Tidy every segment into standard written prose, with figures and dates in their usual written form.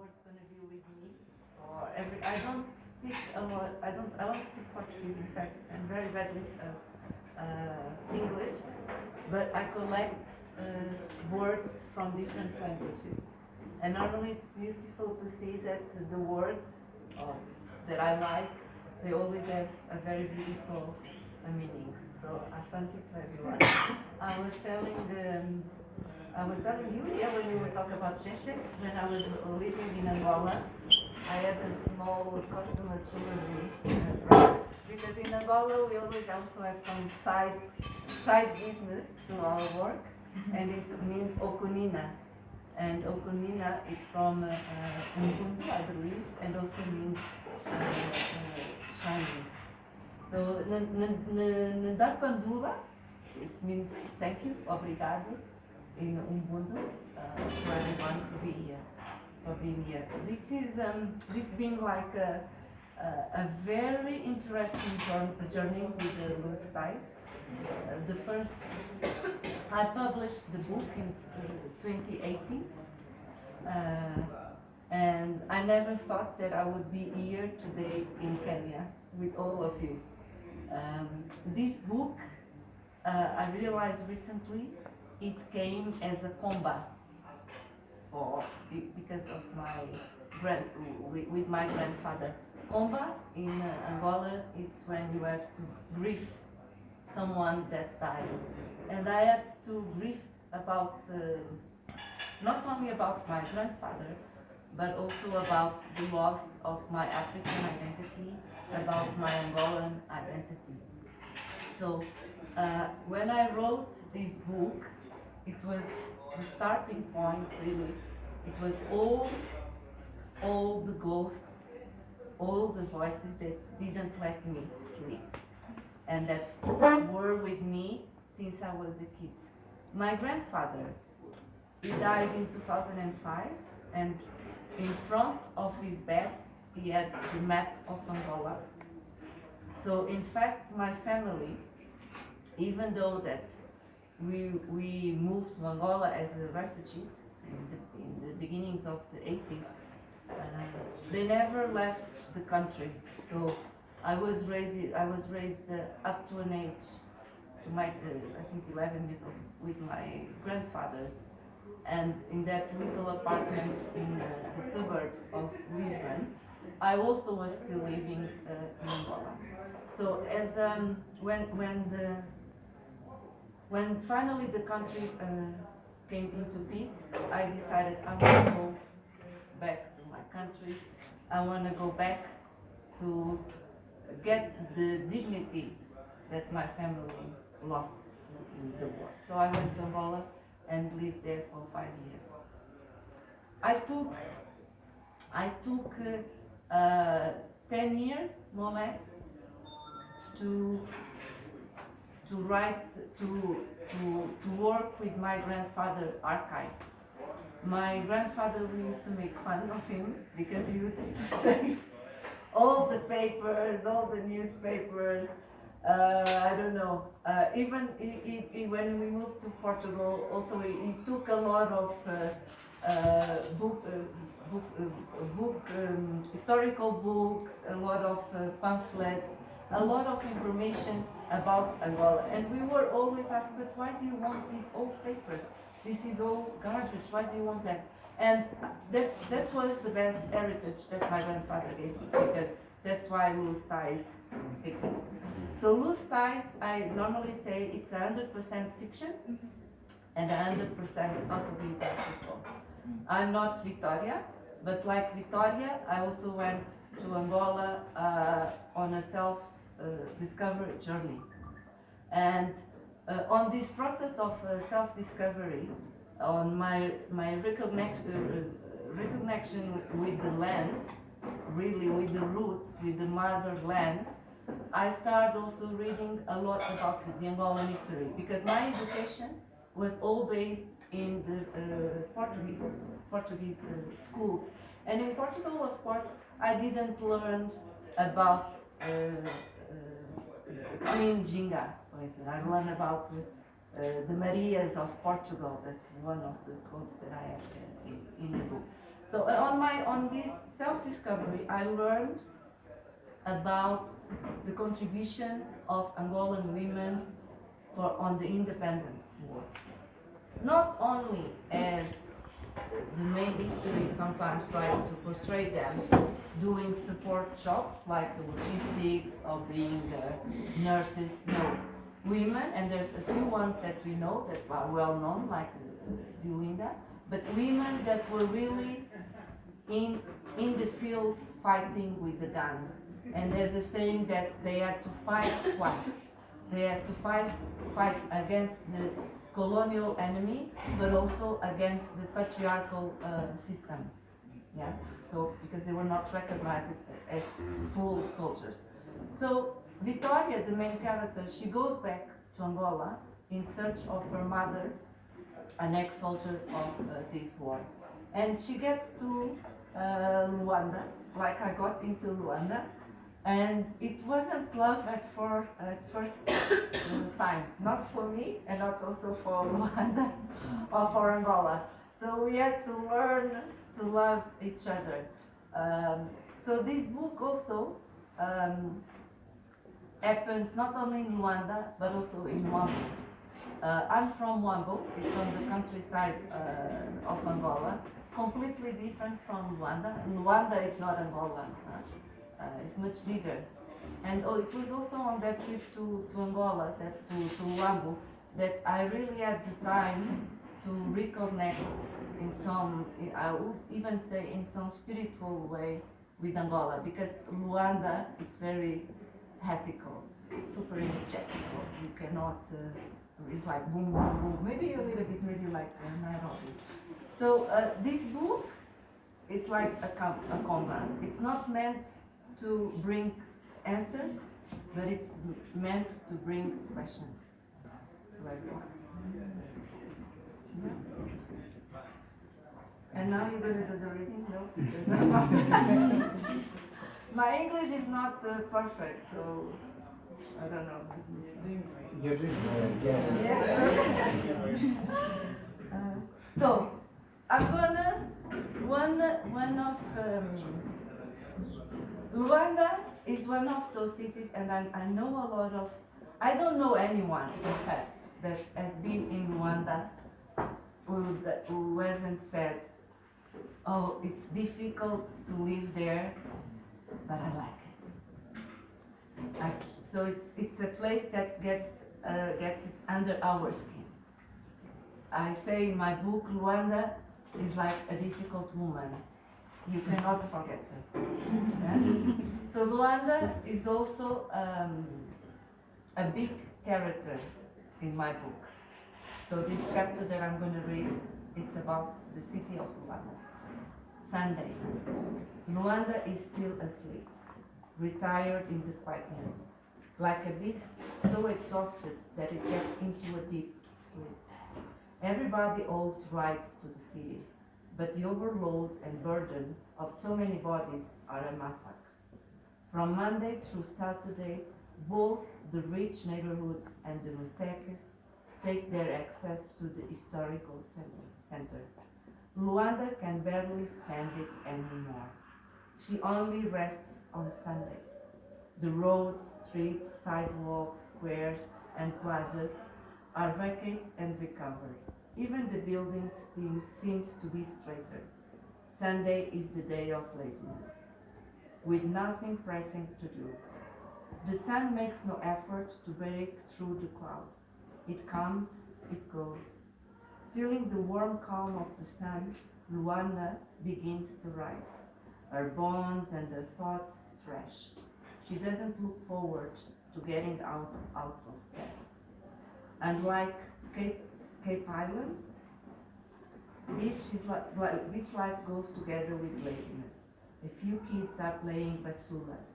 word's gonna be with me for every. I don't speak a lot. I don't speak Portuguese. In fact, I'm very badly English, but I collect words from different languages, and normally it's beautiful to see that the words that I like, they always have a very beautiful meaning. So asante to everyone. I was telling you, yeah, when we were talking about Cheche, when I was living in Angola, I had a small customer jewelry brand, because in Angola we always also have some side business to our work, and it means okunina. And okunina is from Ubuntu, I believe, and also means shining. So Ndapandula, it means thank you, obrigado, in Ubuntu, to everyone to be here, for being here. This is this being like a very interesting journey with the loose ties. The first, I published the book in 2018, and I never thought that I would be here today in Kenya with all of you. This book, I realized recently, it came as a combat because of with my grandfather. Combat in Angola, it's when you have to grieve someone that dies, and I had to grieve about not only about my grandfather, but also about the loss of my African identity, about my Angolan identity. So when I wrote this book, it was the starting point, really. It was all the ghosts, all the voices that didn't let me sleep, and that were with me since I was a kid. My grandfather, he died in 2005, and in front of his bed, he had the map of Angola. So in fact, my family, even though that we moved to Angola as refugees in the beginnings of the 80s, they never left the country. So I was raised up to an age, to my I think 11 years old, with my grandfathers, and in that little apartment in the suburbs of Lisbon, I also was still living in Angola. So as when finally the country came into peace, I decided I want to go back to my country. I want to go back to get the dignity that my family lost in the war. So I went to Angola and lived there for 5 years. I took 10 years, more or less, to write, to work with my grandfather archive. My grandfather, we used to make fun of him because he used to save all the papers, all the newspapers. I don't know. Even when we moved to Portugal, also he took a lot of historical books, a lot of pamphlets, a lot of information about Angola. And we were always asked, but why do you want these old papers? This is all garbage, why do you want that? And that was the best heritage that my grandfather gave me, because that's why Loose Ties exists. So Loose Ties, I normally say it's 100% fiction and 100% autobiographical. I'm not Victoria, but like Victoria, I also went to Angola on a self-discovery journey. And on this process of self-discovery, on my reconnection with the land, really with the roots, with the motherland, I started also reading a lot about the Angolan history, because my education was all based in the Portuguese schools. And in Portugal, of course, I didn't learn about Queen Ginga, for instance. I learned about the Marias of Portugal. That's one of the quotes that I have in the book. So on this self-discovery, I learned about the contribution of Angolan women on the independence war. Not only as the main history sometimes tries to portray them doing support jobs like the logistics or being nurses. No, women, and there's a few ones that we know that are well known, like doing that, but women that were really in the field fighting with the gun. And there's a saying that they had to fight twice. They had to fight against the colonial enemy, but also against the patriarchal system. Yeah. So because they were not recognized as full soldiers. So Victoria, the main character, she goes back to Angola in search of her mother, an ex-soldier of this war, and she gets to Luanda, like I got into Luanda. And it wasn't love at first sign, not for me and not also for Rwanda or for Angola. So we had to learn to love each other. So this book also happens not only in Rwanda but also in Wambo. I'm from Wambo, it's on the countryside of Angola, completely different from Rwanda. Rwanda is not Angola. It's much bigger. And it was also on that trip to Angola, to Wambo, that I really had the time to reconnect in some, I would even say in some spiritual way with Angola, because Luanda is very ethical, it's super energetical. You cannot, it's like boom, boom, boom, maybe a little bit, maybe like Nairobi. So this book is like a combat. It's not meant to bring answers, but it's meant to bring questions to everyone. Yeah. And now you're gonna do the reading, no? Because I'm not. My English is not perfect, so I don't know. You're doing great, yes. So I'm gonna one of Luanda is one of those cities, and I know a lot of. I don't know anyone, in fact, that has been in Rwanda who hasn't said, "Oh, it's difficult to live there, but I like it." So it's a place that gets it under our skin. I say in my book, Rwanda is like a difficult woman. You cannot forget her. Yeah? So Luanda is also a big character in my book. So this chapter that I'm going to read, it's about the city of Luanda. Sunday. Luanda is still asleep, retired in the quietness, like a beast so exhausted that it gets into a deep sleep. Everybody holds rights to the city, but the overload and burden of so many bodies are a massacre. From Monday through Saturday, both the rich neighborhoods and the Rusekes take their access to the historical center. Luanda can barely stand it anymore. She only rests on Sunday. The roads, streets, sidewalks, squares, and plazas are vacant and recovery. Even the building seems to be straighter. Sunday is the day of laziness, with nothing pressing to do. The sun makes no effort to break through the clouds. It comes, it goes. Feeling the warm calm of the sun, Luanda begins to rise. Her bones and her thoughts stretch. She doesn't look forward to getting out of bed. And like Cape Island, beach life goes together with laziness. A few kids are playing basuras.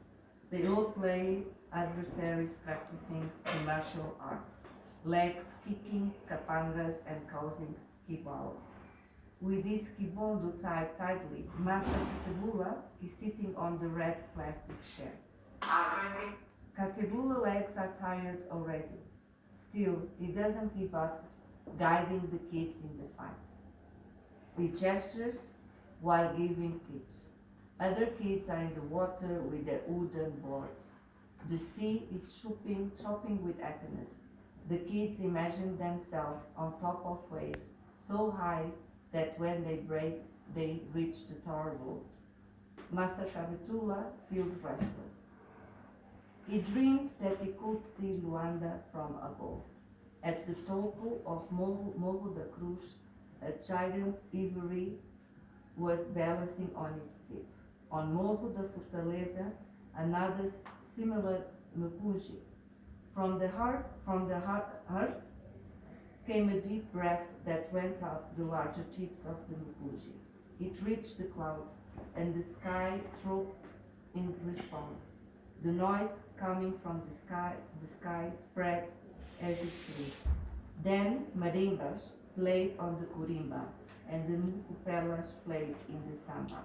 They all play adversaries practicing the martial arts, legs kicking capangas and causing kibaos. With his kibondo tied tightly, Master Katebula is sitting on the red plastic chair. Katebula's legs are tired already. Still, he doesn't give up, guiding the kids in the fight. With gestures, while giving tips. Other kids are in the water with their wooden boards. The sea is chopping with happiness. The kids imagine themselves on top of waves so high that when they break, they reach the tower boat. Master Shabetullah feels restless. He dreamed that he could see Luanda from above. At the topo of Morro da Cruz, a giant ivory was balancing on its tip. On Morro da Fortaleza, another similar Mapuche. From the heart came a deep breath that went up the larger tips of the Mapuche. It reached the clouds, and the sky throbbed in response. The noise coming from the sky spread as it pleased. Then marimbas played on the curimba, and the mucupelas played in the samba.